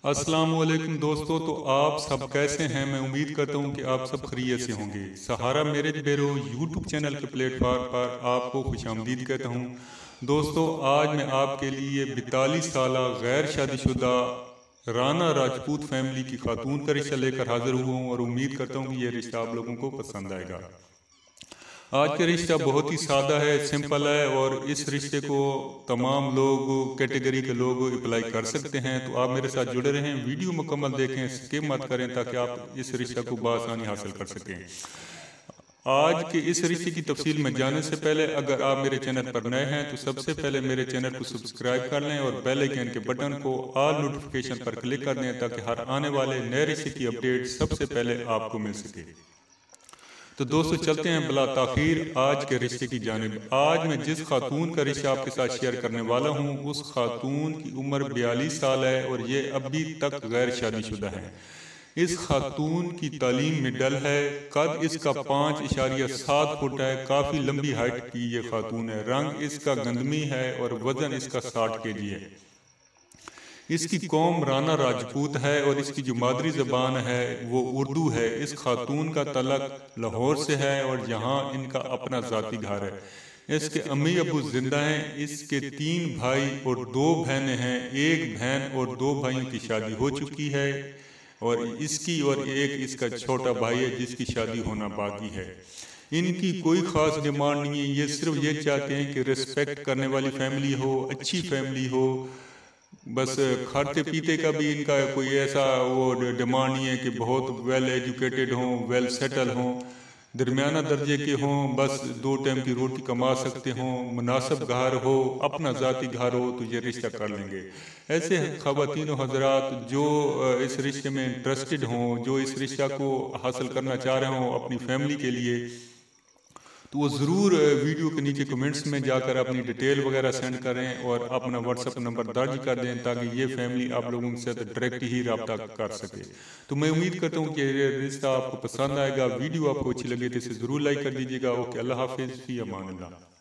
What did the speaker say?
अस्सलाम वालेकुम दोस्तों, तो आप सब कैसे हैं। मैं उम्मीद करता हूं कि आप सब खैरियत से होंगे। सहारा मैरिज ब्यूरो यूट्यूब चैनल के प्लेटफॉर्म पर आपको खुशामदीद कहता हूं। दोस्तों, आज मैं आपके लिए 42 साल गैर शादीशुदा राना राजपूत फैमिली की खातून का रिश्ता लेकर हाजिर हुआ हूं और उम्मीद करता हूं कि ये रिश्ता आप लोगों को पसंद आएगा। आज का रिश्ता बहुत ही सादा है, सिंपल है और इस रिश्ते को तमाम लोग कैटेगरी के लोग अप्लाई कर सकते हैं। तो आप मेरे साथ जुड़े रहें, वीडियो मुकम्मल देखें, स्किप मत करें ताकि आप इस रिश्ते को बआसानी हासिल कर सकें। आज के इस रिश्ते की तफसील में जाने से पहले अगर आप मेरे चैनल पर नए हैं तो सबसे पहले मेरे चैनल को सब्सक्राइब कर लें और बेल आइकन के बटन को ऑल नोटिफिकेशन पर क्लिक कर दें ताकि हर आने वाले नए रिश्ते की अपडेट सबसे पहले आपको मिल सके। तो दोस्तों, चलते हैं बिला ताखीर आज के रिश्ते की जानिब। आज मैं जिस खातून का रिश्ता आपके साथ शेयर करने वाला हूँ उस खातून की उम्र 42 साल है और ये अभी तक गैर शादीशुदा है। इस खातून की तालीम मिडल है, कद इसका 5.7 फुट है, काफ़ी लंबी हाइट की ये खातून है। रंग इसका गंदमी है और वजन इसका 60 kg है। इसकी कौम राना राजपूत है और इसकी जो मादरी ज़बान है वो उर्दू है। इस खातून का तलक लाहौर से है और यहाँ इनका अपना ज़ाती घर है। इसके अम्मी अबू जिंदा हैं। इसके 3 भाई और 2 बहनें हैं। एक बहन और 2 भाइयों की शादी हो चुकी है और इसकी और एक इसका छोटा भाई है जिसकी शादी होना बाकी है। इनकी कोई ख़ास डिमांड नहीं है, ये सिर्फ ये चाहते हैं कि रिस्पेक्ट करने वाली फैमिली हो, अच्छी फैमिली हो। बस खाते पीते का भी इनका कोई ऐसा वो डिमांड नहीं है कि बहुत वेल एजुकेटेड हों, वेल सेटल हों, दरमियाना दर्जे के हों, बस 2 टाइम की रोटी कमा सकते हों, मुनासिब घर हो, अपना ज़ाती घर हो तो ये रिश्ता कर लेंगे। ऐसे ख़वातीन व हज़रात जो इस रिश्ते में इंटरेस्टेड हों, जो इस रिश्ता को हासिल करना चाह रहे हों अपनी फैमिली के लिए, तो वो ज़रूर वीडियो के नीचे कमेंट्स में जाकर अपनी डिटेल वगैरह सेंड करें और अपना व्हाट्सएप नंबर दर्ज कर दें ताकि ये फैमिली आप लोगों से डायरेक्ट ही रब्ता कर सके। तो मैं उम्मीद करता हूँ कि ये रिश्ता आपको पसंद आएगा। वीडियो आपको अच्छी लगे तो इसे ज़रूर लाइक कर दीजिएगा। ओके, अल्लाह हाफिज़, फी अमान अल्लाह।